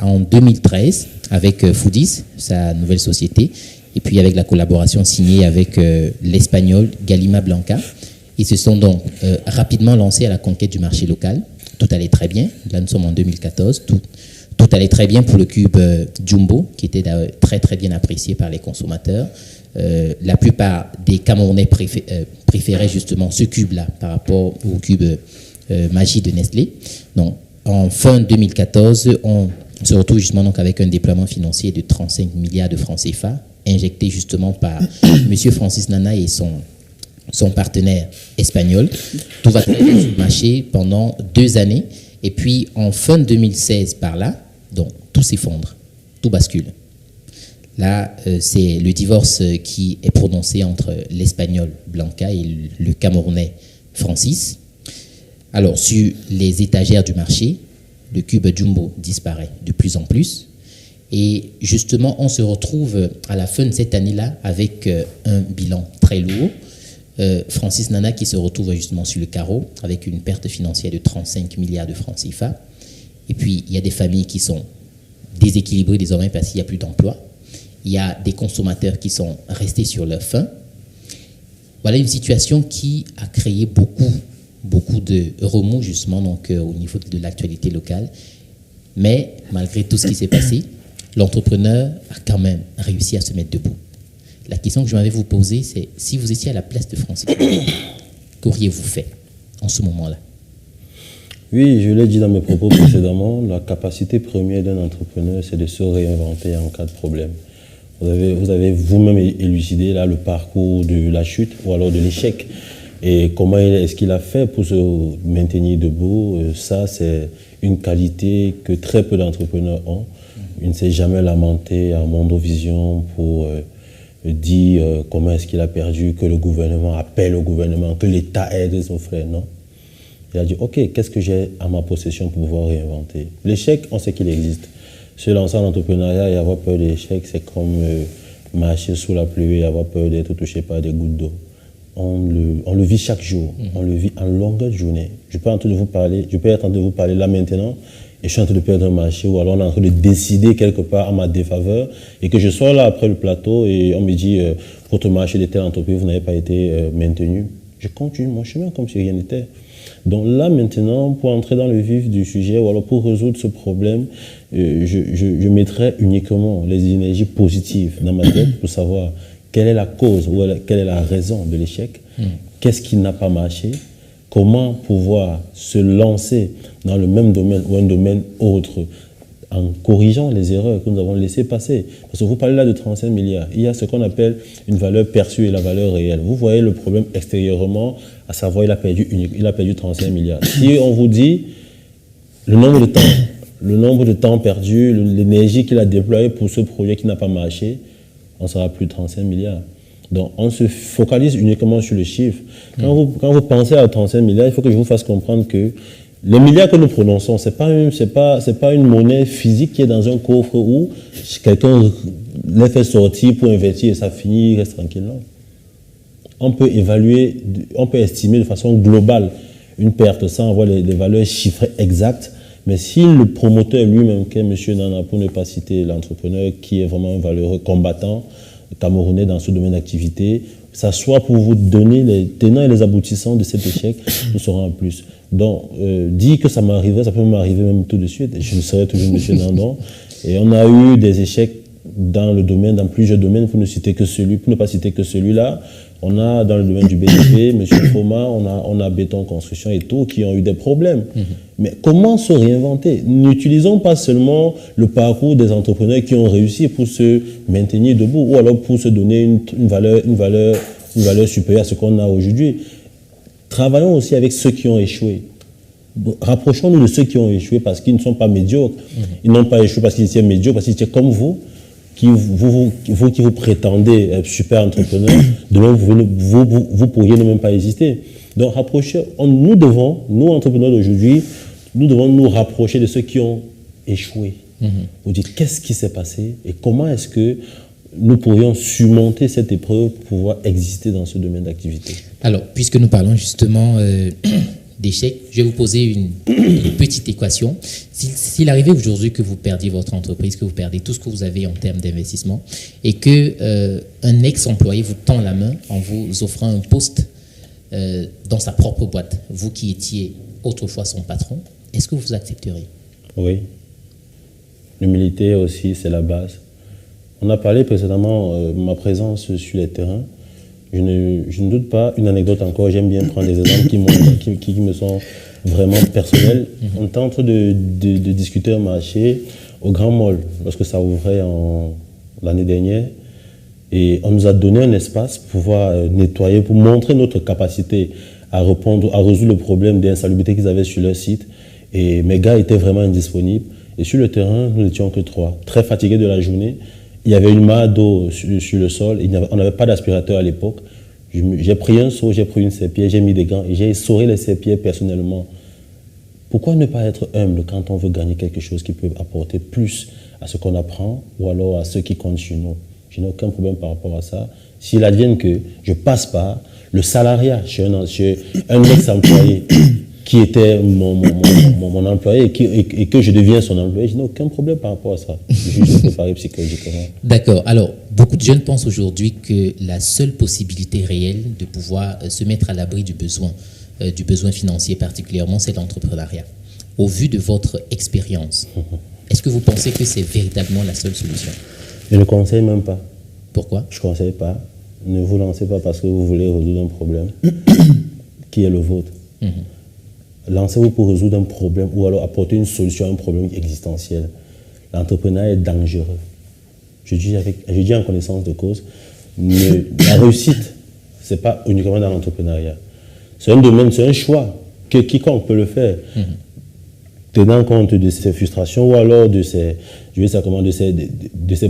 en 2013 avec Foodies, sa nouvelle société, et puis avec la collaboration signée avec l'Espagnol Galima Blanca. Ils se sont donc rapidement lancés à la conquête du marché local. Tout allait très bien. Là, nous sommes en 2014. Tout allait très bien pour le cube Jumbo, qui était très très bien apprécié par les consommateurs. La plupart des Camerounais préféraient justement ce cube-là par rapport au cube Magie de Nestlé. Donc, en fin 2014, on se retrouve justement donc avec un déploiement financier de 35 milliards de francs CFA, injecté justement par M. Francis Nana et son partenaire espagnol. Tout va très bien sur le marché pendant 2 années. Et puis, en fin 2016, par là, donc, tout s'effondre, tout bascule. Là, c'est le divorce qui est prononcé entre l'Espagnol Blanca et le Camerounais Francis. Alors, sur les étagères du marché, le cube Jumbo disparaît de plus en plus. Et justement, on se retrouve à la fin de cette année-là avec un bilan très lourd. Francis Nana qui se retrouve justement sur le carreau avec une perte financière de 35 milliards de francs CFA. Et puis, il y a des familles qui sont déséquilibrées désormais parce qu'il n'y a plus d'emploi. Il y a des consommateurs qui sont restés sur leur faim. Voilà une situation qui a créé beaucoup de remous justement donc, au niveau de l'actualité locale. Mais malgré tout ce qui s'est passé, l'entrepreneur a quand même réussi à se mettre debout. La question que je m'avais vous poser, c'est si vous étiez à la place de Francis, qu'auriez-vous fait en ce moment-là? Oui, je l'ai dit dans mes propos précédemment, la capacité première d'un entrepreneur, c'est de se réinventer en cas de problème. Vous avez vous-même élucidé là le parcours de la chute ou alors de l'échec. Et comment est-ce qu'il a fait pour se maintenir debout? Ça, c'est une qualité que très peu d'entrepreneurs ont. Il ne s'est jamais lamenté à Mondovision pour dire comment est-ce qu'il a perdu, que le gouvernement appelle au gouvernement, que l'État aide son frère. Non. Il a dit, OK, qu'est-ce que j'ai à ma possession pour pouvoir réinventer? L'échec, on sait qu'il existe. Se lancer en entrepreneuriat et avoir peur de l'échec, c'est comme marcher sous la pluie et avoir peur d'être touché par des gouttes d'eau. On le vit chaque jour, on le vit en longueur de journée. Je peux être en train de vous parler là maintenant et je suis en train de perdre un marché ou alors on est en train de décider quelque part à ma défaveur et que je sois là après le plateau et on me dit votre marché de telle entreprise, vous n'avez pas été maintenu. Je continue mon chemin comme si rien n'était. Donc là maintenant, pour entrer dans le vif du sujet ou alors pour résoudre ce problème, je mettrai uniquement les énergies positives dans ma tête pour savoir quelle est la cause ou quelle est la raison de l'échec, qu'est-ce qui n'a pas marché, comment pouvoir se lancer dans le même domaine ou un domaine autre en corrigeant les erreurs que nous avons laissées passer. Parce que vous parlez là de 35 milliards. Il y a ce qu'on appelle une valeur perçue et la valeur réelle. Vous voyez le problème extérieurement, à savoir il a perdu 35 milliards. Si on vous dit le nombre de temps perdu, l'énergie qu'il a déployée pour ce projet qui n'a pas marché, on sera plus de 35 milliards. Donc, on se focalise uniquement sur le chiffre. Quand vous pensez à 35 milliards, il faut que je vous fasse comprendre que les milliards que nous prononçons, ce n'est pas une monnaie physique qui est dans un coffre où quelqu'un les fait sortir pour investir et ça finit, il reste tranquille. Non. On peut évaluer, on peut estimer de façon globale une perte sans avoir les valeurs chiffrées exactes. Mais si le promoteur lui-même, qui est M. Nana, pour ne pas citer l'entrepreneur, qui est vraiment un valeureux combattant camerounais dans ce domaine d'activité, s'assoit pour vous donner les tenants et les aboutissants de cet échec, nous serons en plus. Donc, dire que ça m'arriverait, ça peut m'arriver même tout de suite. Je serai toujours M. Nandon. Et on a eu des échecs dans plusieurs domaines, pour ne pas citer que celui-là. On a dans le domaine du BTP, M. Foma, on a Béton Construction et tout, qui ont eu des problèmes. Mais comment se réinventer? N'utilisons pas seulement le parcours des entrepreneurs qui ont réussi pour se maintenir debout ou alors pour se donner une valeur supérieure à ce qu'on a aujourd'hui. Travaillons aussi avec ceux qui ont échoué. Rapprochons-nous de ceux qui ont échoué parce qu'ils ne sont pas médiocres. Ils n'ont pas échoué parce qu'ils étaient médiocres, parce qu'ils étaient comme vous. Vous qui vous prétendez être super entrepreneur, demain vous pourriez ne même pas exister. Donc nous entrepreneurs d'aujourd'hui, nous devons nous rapprocher de ceux qui ont échoué. Vous dites qu'est-ce qui s'est passé et comment est-ce que nous pourrions surmonter cette épreuve pour pouvoir exister dans ce domaine d'activité. Alors, puisque nous parlons justement d'échecs, je vais vous poser une petite équation. S'il arrivait aujourd'hui que vous perdiez votre entreprise, que vous perdez tout ce que vous avez en termes d'investissement et que un ex-employé vous tend la main en vous offrant un poste dans sa propre boîte, vous qui étiez autrefois son patron, est-ce que vous accepteriez? Oui. L'humilité aussi, c'est la base. On a parlé précédemment de ma présence sur les terrains. Je ne doute pas, une anecdote encore, j'aime bien prendre des exemples qui me sont vraiment personnels. On était en train de discuter un marché au Grand Mall, lorsque ça ouvrait l'année dernière. Et on nous a donné un espace pour pouvoir nettoyer, pour montrer notre capacité à résoudre le problème d'insalubrité qu'ils avaient sur leur site. Et mes gars étaient vraiment indisponibles. Et sur le terrain, nous n'étions que 3, très fatigués de la journée. Il y avait une mare d'eau sur le sol. On n'avait pas d'aspirateur à l'époque. J'ai pris un seau, j'ai pris une serpillière, j'ai mis des gants et j'ai essoré les serpillères personnellement. Pourquoi ne pas être humble quand on veut gagner quelque chose qui peut apporter plus à ce qu'on apprend ou alors à ceux qui comptent sur nous? Je n'ai aucun problème par rapport à ça. S'il advienne que je passe par le salariat chez un ex-employé qui était mon employé et que je deviens son employé, je n'ai aucun problème par rapport à ça. Je suis juste préparé psychologiquement. D'accord. Alors, beaucoup de jeunes pensent aujourd'hui que la seule possibilité réelle de pouvoir se mettre à l'abri du besoin financier particulièrement, c'est l'entrepreneuriat. Au vu de votre expérience, est-ce que vous pensez que c'est véritablement la seule solution? Je ne conseille même pas. Pourquoi? Je ne conseille pas. Ne vous lancez pas parce que vous voulez résoudre un problème qui est le vôtre. Lancez-vous pour résoudre un problème ou alors apporter une solution à un problème existentiel. L'entrepreneuriat est dangereux. Je dis en connaissance de cause, mais la réussite, ce n'est pas uniquement dans l'entrepreneuriat. C'est un domaine, c'est un choix que quiconque peut le faire. Tenant compte de ses frustrations ou alors de ses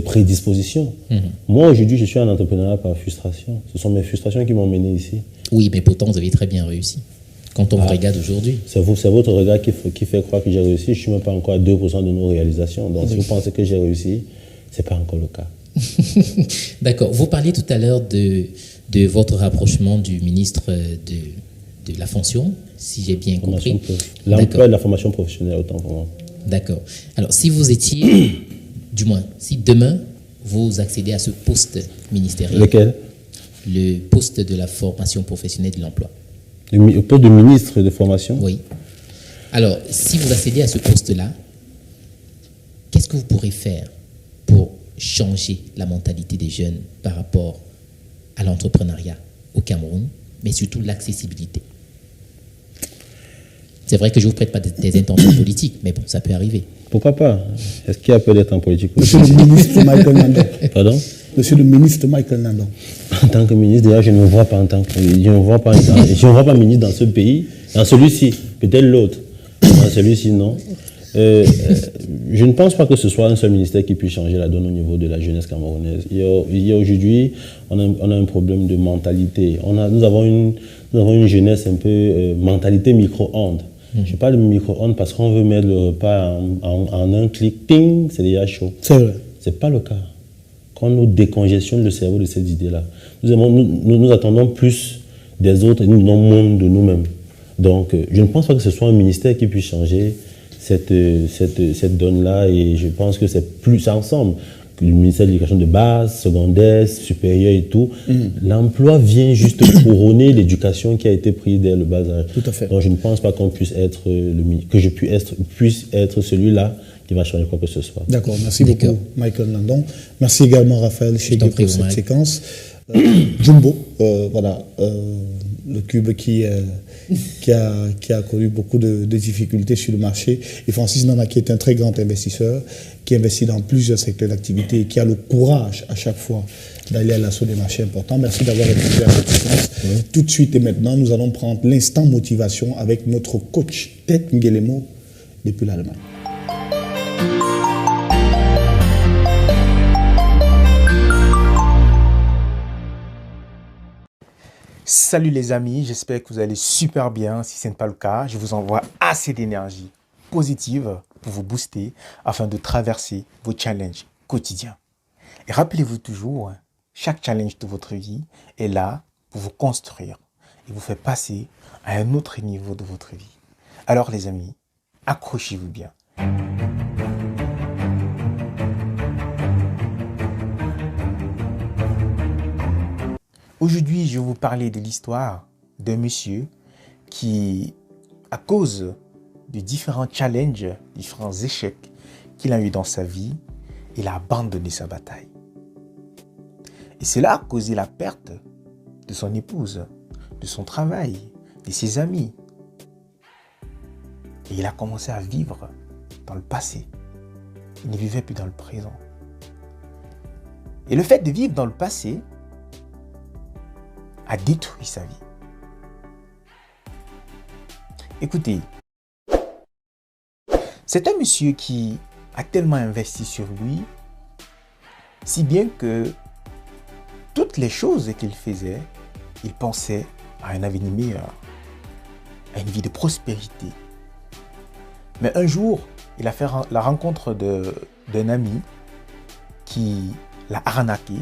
prédispositions. Moi, aujourd'hui, je suis un entrepreneur par frustration. Ce sont mes frustrations qui m'ont mené ici. Oui, mais pourtant, vous avez très bien réussi. Quand on vous regarde aujourd'hui. C'est votre regard qui fait croire que j'ai réussi. Je ne suis même pas encore à 2% de nos réalisations. Donc, si vous pensez que j'ai réussi, ce n'est pas encore le cas. D'accord. Vous parliez tout à l'heure de votre rapprochement du ministre de la fonction, si j'ai bien compris. L'emploi de la formation professionnelle, autant pour moi. D'accord. Alors, si vous étiez, du moins, si demain, vous accédez à ce poste ministériel. Lequel? Le poste de la formation professionnelle de l'emploi. Le poste de ministre de formation? Oui. Alors, si vous accédez à ce poste-là, qu'est-ce que vous pourrez faire pour changer la mentalité des jeunes par rapport à l'entrepreneuriat au Cameroun, mais surtout l'accessibilité? C'est vrai que je ne vous prête pas des intentions politiques, mais bon, ça peut arriver. Pourquoi pas? Est-ce qu'il y a peu d'être en politique? Monsieur le ministre Michael Nandon. Pardon? Monsieur le ministre Michael Nandon. En tant que ministre, déjà, je ne me vois pas en tant que... Je ne vois pas ministre dans ce pays. Dans celui-ci, peut-être l'autre. Dans celui-ci, non. Je ne pense pas que ce soit un seul ministère qui puisse changer la donne au niveau de la jeunesse camerounaise. Il y a aujourd'hui, on a un problème de mentalité. Nous avons une jeunesse un peu mentalité micro-ondes. Je parle de micro-ondes parce qu'on veut mettre le repas en un clic, ping, c'est déjà chaud. C'est vrai. Ce n'est pas le cas. Quand nous décongestionne le cerveau de cette idée-là, nous attendons plus des autres et nous donnons moins de nous-mêmes. Donc, je ne pense pas que ce soit un ministère qui puisse changer cette donne-là, et je pense que c'est plus ensemble. Le ministère de l'Éducation de base, secondaire, supérieure et tout. L'emploi vient juste couronner l'éducation qui a été prise dès le bas âge. Tout à fait. Donc je ne pense pas qu'on puisse être que je puisse être celui-là qui va changer quoi que ce soit. D'accord, merci beaucoup Michael Nandon. Merci également Raphaël Chegui pour cette séquence. Jumbo, voilà, le cube qui a connu beaucoup de difficultés sur le marché. Et Francis Nana, qui est un très grand investisseur, qui investit dans plusieurs secteurs d'activité et qui a le courage à chaque fois d'aller à l'assaut des marchés importants. Merci d'avoir répondu à cette séquence. Oui. Tout de suite et maintenant, nous allons prendre l'instant motivation avec notre coach Ted Ngelemo depuis l'Allemagne. Salut les amis, j'espère que vous allez super bien. Si ce n'est pas le cas, je vous envoie assez d'énergie positive pour vous booster afin de traverser vos challenges quotidiens. Et rappelez-vous toujours, chaque challenge de votre vie est là pour vous construire et vous faire passer à un autre niveau de votre vie. Alors les amis, accrochez-vous bien. Aujourd'hui, je vais vous parler de l'histoire d'un monsieur qui, à cause de différents challenges, différents échecs qu'il a eu dans sa vie, il a abandonné sa bataille. Et cela a causé la perte de son épouse, de son travail, de ses amis. Et il a commencé à vivre dans le passé. Il ne vivait plus dans le présent. Et le fait de vivre dans le passé a détruit sa vie. Écoutez, c'est un monsieur qui a tellement investi sur lui, si bien que toutes les choses qu'il faisait, il pensait à un avenir meilleur, à une vie de prospérité. Mais un jour, il a fait la rencontre d'un ami qui l'a arnaqué,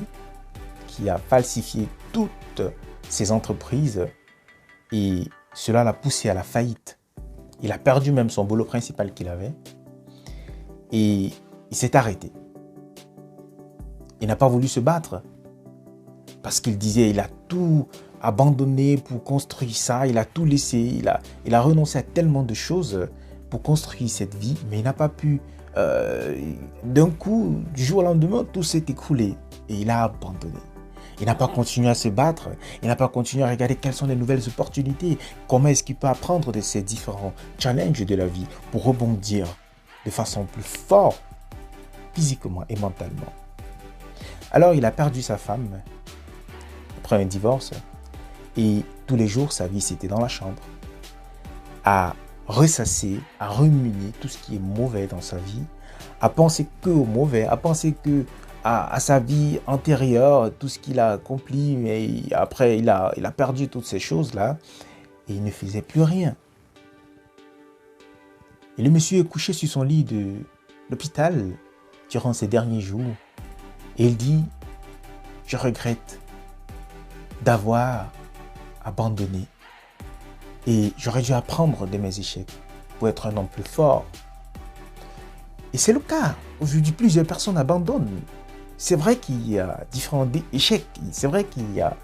qui a falsifié toutes ses entreprises, et cela l'a poussé à la faillite. Il a perdu même son boulot principal qu'il avait. Et il s'est arrêté. Il n'a pas voulu se battre. Parce qu'il disait, il a tout abandonné pour construire ça. Il a tout laissé. Il a renoncé à tellement de choses pour construire cette vie. Mais il n'a pas pu. D'un coup, du jour au lendemain, tout s'est écroulé. Et il a abandonné. Il n'a pas continué à se battre. Il n'a pas continué à regarder quelles sont les nouvelles opportunités. Comment est-ce qu'il peut apprendre de ces différents challenges de la vie pour rebondir de façon plus forte, physiquement et mentalement. Alors, il a perdu sa femme après un divorce. Et tous les jours, sa vie, c'était dans la chambre, à ressasser, à ruminer tout ce qui est mauvais dans sa vie, à penser que au mauvais, à penser que à sa vie antérieure, tout ce qu'il a accompli, mais après il a perdu toutes ces choses-là, et il ne faisait plus rien. Et le monsieur est couché sur son lit de l'hôpital durant ces derniers jours, et il dit, je regrette d'avoir abandonné, et j'aurais dû apprendre de mes échecs pour être un homme plus fort. Et c'est le cas. Aujourd'hui, plusieurs personnes abandonnent. C'est vrai qu'il y a différents échecs. C'est vrai qu'il y a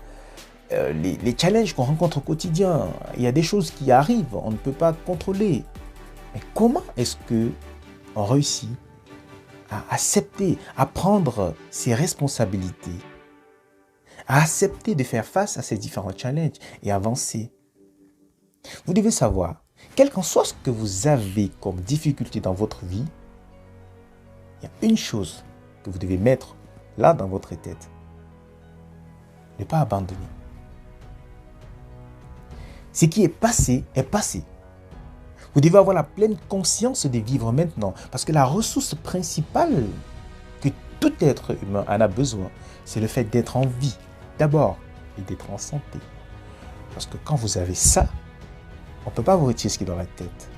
les challenges qu'on rencontre au quotidien. Il y a des choses qui arrivent, on ne peut pas contrôler. Mais comment est-ce qu'on réussit à accepter, à prendre ses responsabilités, à accepter de faire face à ces différents challenges et avancer? Vous devez savoir, quel qu'en soit ce que vous avez comme difficulté dans votre vie, il y a une chose que vous devez mettre là dans votre tête. Ne pas abandonner. Ce qui est passé est passé. Vous devez avoir la pleine conscience de vivre maintenant. Parce que la ressource principale que tout être humain en a besoin, c'est le fait d'être en vie d'abord et d'être en santé. Parce que quand vous avez ça, on ne peut pas vous retirer ce qui est dans la tête.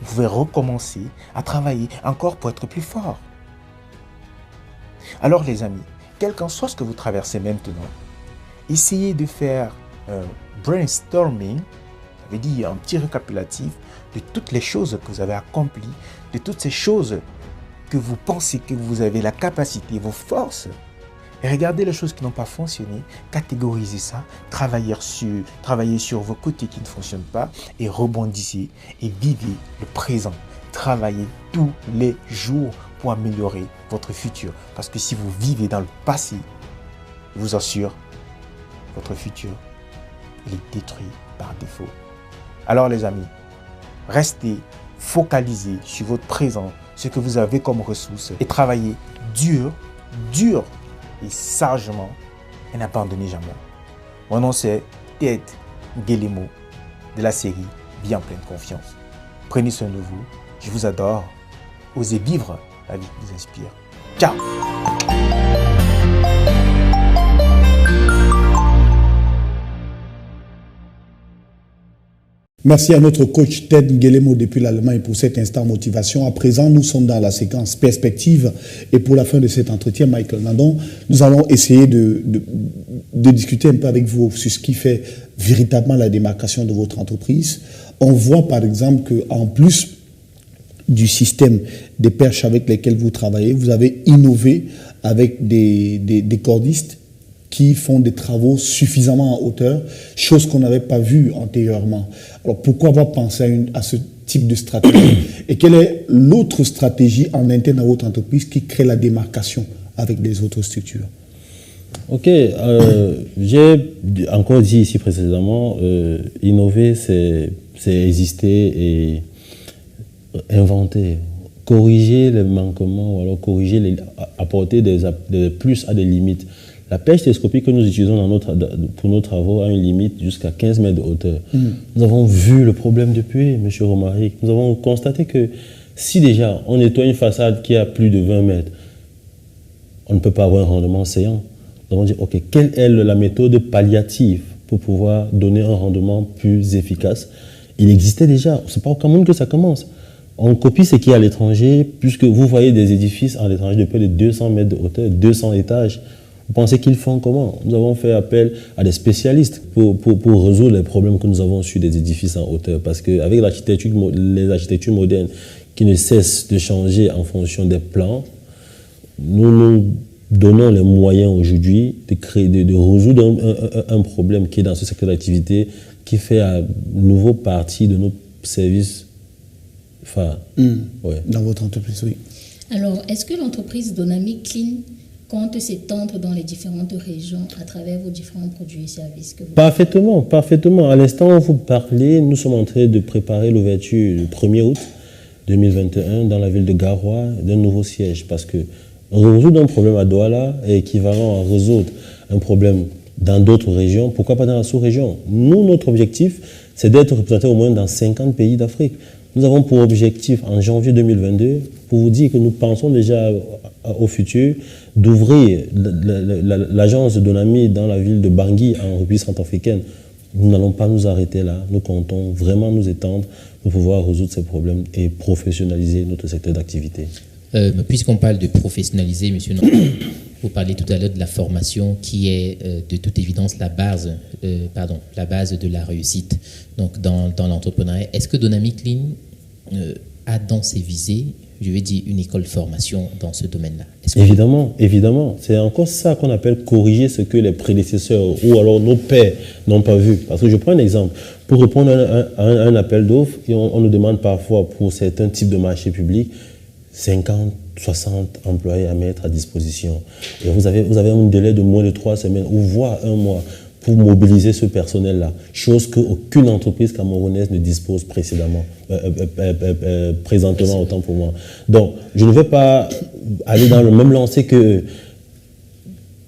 Vous pouvez recommencer à travailler encore pour être plus fort. Alors les amis, quel qu'en soit ce que vous traversez maintenant, essayez de faire un brainstorming, ça veut dire un petit récapitulatif de toutes les choses que vous avez accomplies, de toutes ces choses que vous pensez que vous avez la capacité, vos forces. Et regardez les choses qui n'ont pas fonctionné, catégorisez ça, travaillez sur vos côtés qui ne fonctionnent pas et rebondissez et vivez le présent. Travaillez tous les jours pour améliorer votre futur. Parce que si vous vivez dans le passé, je vous assure, votre futur, il est détruit par défaut. Alors les amis, restez focalisés sur votre présent, ce que vous avez comme ressources et travaillez dur et sagement et n'abandonnez jamais. Mon nom c'est Ted Guélémo de la série Bien pleine confiance. Prenez soin de vous, je vous adore, osez vivre la vie qui vous inspire. Ciao! Merci à notre coach Ted Guélémo depuis l'Allemagne pour cet instant motivation. À présent, nous sommes dans la séquence perspective et pour la fin de cet entretien, Michael Nandon, nous allons essayer de discuter un peu avec vous sur ce qui fait véritablement la démarcation de votre entreprise. On voit par exemple qu'en plus du système des perches avec lesquelles vous travaillez, vous avez innové avec des cordistes qui font des travaux suffisamment en hauteur, chose qu'on n'avait pas vue antérieurement. Alors pourquoi avoir pensé à ce type de stratégie? Et quelle est l'autre stratégie en interne à votre entreprise qui crée la démarcation avec les autres structures? Ok, j'ai encore dit ici précédemment, innover, c'est exister et inventer, corriger les manquements ou alors corriger, apporter des plus à des limites. La perche télescopique que nous utilisons pour nos travaux a une limite jusqu'à 15 mètres de hauteur. Nous avons vu le problème depuis, M. Romaric. Nous avons constaté que si déjà on nettoie une façade qui a plus de 20 mètres, on ne peut pas avoir un rendement saillant. Nous avons dit, ok, quelle est la méthode palliative pour pouvoir donner un rendement plus efficace? Il existait déjà, c'est pas au Cameroun que ça commence. On copie ce qui est à l'étranger, puisque vous voyez des édifices à l'étranger de près de 200 mètres de hauteur, 200 étages. Vous pensez qu'ils font comment? Nous avons fait appel à des spécialistes pour résoudre les problèmes que nous avons sur des édifices en hauteur. Parce qu'avec les architectures modernes qui ne cessent de changer en fonction des plans, nous donnons les moyens aujourd'hui de résoudre un problème qui est dans ce secteur d'activité, qui fait à nouveau partie de nos services phares. Ouais. Dans votre entreprise, oui. Alors, est-ce que l'entreprise Dynamic Clean compte s'étendre dans les différentes régions à travers vos différents produits et services que vous... Parfaitement, parfaitement. À l'instant où vous parlez, nous sommes en train de préparer l'ouverture le 1er août 2021 dans la ville de Garoua d'un nouveau siège. Parce que résoudre un problème à Douala est équivalent à résoudre un problème dans d'autres régions. Pourquoi pas dans la sous-région? Nous, notre objectif, c'est d'être représenté au moins dans 50 pays d'Afrique. Nous avons pour objectif, en janvier 2022, pour vous dire que nous pensons déjà au futur, d'ouvrir l'agence de Donami dans la ville de Bangui, en République centrafricaine. Nous n'allons pas nous arrêter là. Nous comptons vraiment nous étendre pour pouvoir résoudre ces problèmes et professionnaliser notre secteur d'activité. Puisqu'on parle de professionnaliser, M. Nandon, vous parlez tout à l'heure de la formation qui est de toute évidence la base de la réussite donc dans l'entrepreneuriat. Est-ce que Dynamic Clean a dans ses visées, je vais dire, une école de formation dans ce domaine-là? Évidemment, évidemment. C'est encore ça qu'on appelle corriger ce que les prédécesseurs ou alors nos pères n'ont pas vu. Parce que je prends un exemple. Pour répondre à un appel d'offres, on nous demande parfois pour certains types de marchés publics 50, 60 employés à mettre à disposition. Et vous avez un délai de moins de 3 semaines ou voire 1 mois pour mobiliser ce personnel-là. Chose qu'aucune entreprise camerounaise ne dispose présentement, autant pour moi. Donc, je ne vais pas aller dans le même lancer que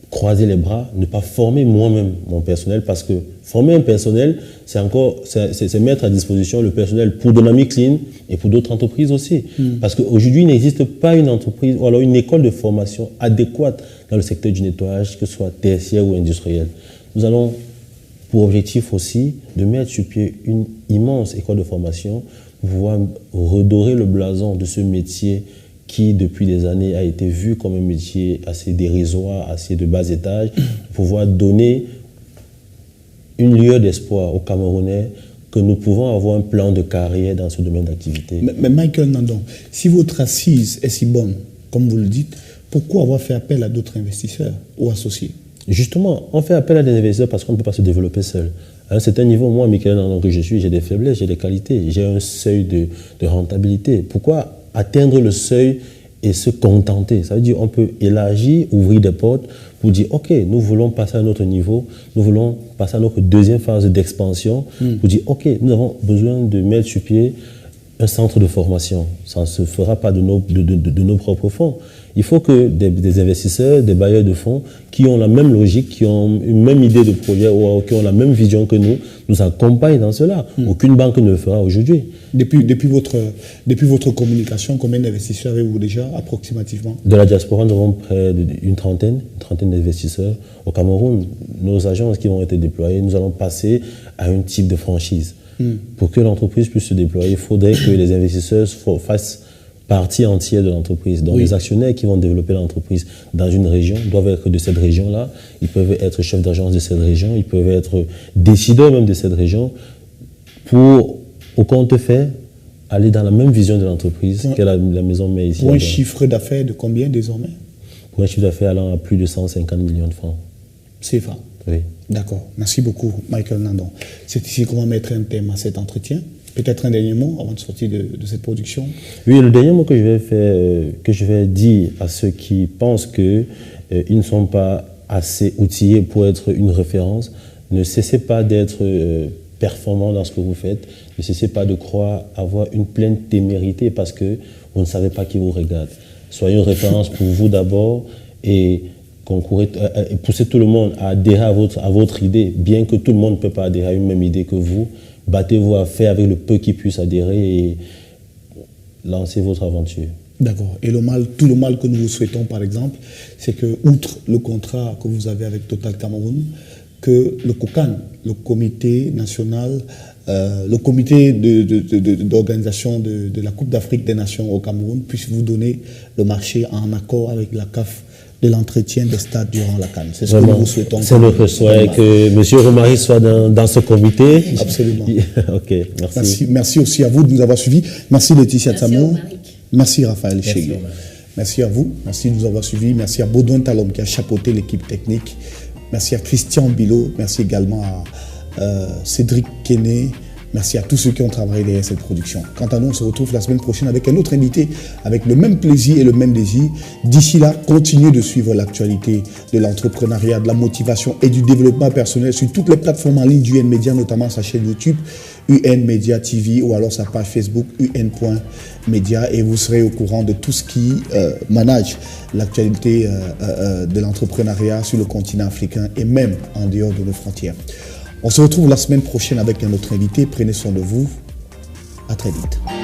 croiser les bras, ne pas former moi-même mon personnel, parce que former un personnel, c'est mettre à disposition le personnel pour Dynamic Clean et pour d'autres entreprises aussi. Parce qu'aujourd'hui, il n'existe pas une entreprise ou alors une école de formation adéquate dans le secteur du nettoyage, que ce soit tertiaire ou industriel. Nous allons pour objectif aussi de mettre sur pied une immense école de formation pour pouvoir redorer le blason de ce métier qui, depuis des années, a été vu comme un métier assez dérisoire, assez de bas étage, pour pouvoir donner une lueur d'espoir aux Camerounais que nous pouvons avoir un plan de carrière dans ce domaine d'activité. Mais Michael Nandon, si votre assise est si bonne, comme vous le dites, pourquoi avoir fait appel à d'autres investisseurs ou associés? Justement, on fait appel à des investisseurs parce qu'on ne peut pas se développer seul. À un certain niveau, moi, Michael Nandon, que je suis, j'ai des faiblesses, j'ai des qualités, j'ai un seuil de rentabilité. Pourquoi atteindre le seuil et se contenter? Ça veut dire qu'on peut élargir, ouvrir des portes pour dire, OK, nous voulons passer à un autre niveau, nous voulons passer à notre deuxième phase d'expansion, pour dire, OK, nous avons besoin de mettre sur pied un centre de formation. Ça ne se fera pas de nos propres fonds. Il faut que des investisseurs, des bailleurs de fonds qui ont la même logique, qui ont une même idée de projet ou qui ont la même vision que nous accompagnent dans cela. Aucune banque ne le fera aujourd'hui. Depuis votre communication, combien d'investisseurs avez-vous déjà approximativement? De la diaspora, nous avons près d'une trentaine d'investisseurs. Au Cameroun, nos agences qui vont être déployées, nous allons passer à un type de franchise. Pour que l'entreprise puisse se déployer, il faudrait que les investisseurs fassent partie entière de l'entreprise. Donc les actionnaires qui vont développer l'entreprise dans une région doivent être de cette région-là. Ils peuvent être chefs d'agence de cette région, ils peuvent être décideurs même de cette région pour, au compte fait, aller dans la même vision de l'entreprise que la maison mère ici. Pour un chiffre d'affaires de combien désormais? Pour un chiffre d'affaires allant à plus de 150 millions de francs. CFA. Oui. D'accord. Merci beaucoup, Michael Nandon. C'est ici qu'on va mettre un thème à cet entretien. Peut-être un dernier mot avant de sortir de cette production. Oui, le dernier mot que je vais dire à ceux qui pensent qu'ils ne sont pas assez outillés pour être une référence, ne cessez pas d'être performant dans ce que vous faites, ne cessez pas de croire avoir une pleine témérité parce que vous ne savez pas qui vous regarde. Soyez une référence pour vous d'abord et poussez tout le monde à adhérer à votre idée, bien que tout le monde ne peut pas adhérer à une même idée que vous. Battez-vous à faire avec le peu qui puisse adhérer et lancez votre aventure. D'accord. Et tout le mal que nous vous souhaitons, par exemple, c'est que, outre le contrat que vous avez avec Total Cameroun, que le COCAN, le Comité national le comité d'organisation de la Coupe d'Afrique des Nations au Cameroun puisse vous donner le marché en accord avec la CAF de l'entretien des stades durant la CAN. C'est ce que nous vous souhaitons. C'est notre souhait que M. Romari soit dans ce comité. Absolument. Ok, merci. Merci aussi à vous de nous avoir suivis. Merci Laetitia Tsamo. Merci Raphaël Chegué. Merci à vous. Merci de nous avoir suivis. Merci à Baudouin Talom qui a chapeauté l'équipe technique. Merci à Christian Bilot. Merci également à Cédric Kené. Merci à tous ceux qui ont travaillé derrière cette production. Quant à nous, on se retrouve la semaine prochaine avec un autre invité, avec le même plaisir et le même désir. D'ici là, continuez de suivre l'actualité de l'entrepreneuriat, de la motivation et du développement personnel sur toutes les plateformes en ligne du UN Media, notamment sa chaîne YouTube, UN Media TV, ou alors sa page Facebook, un.media, et vous serez au courant de tout ce qui manage l'actualité de l'entrepreneuriat sur le continent africain et même en dehors de nos frontières. On se retrouve la semaine prochaine avec un autre invité. Prenez soin de vous. À très vite.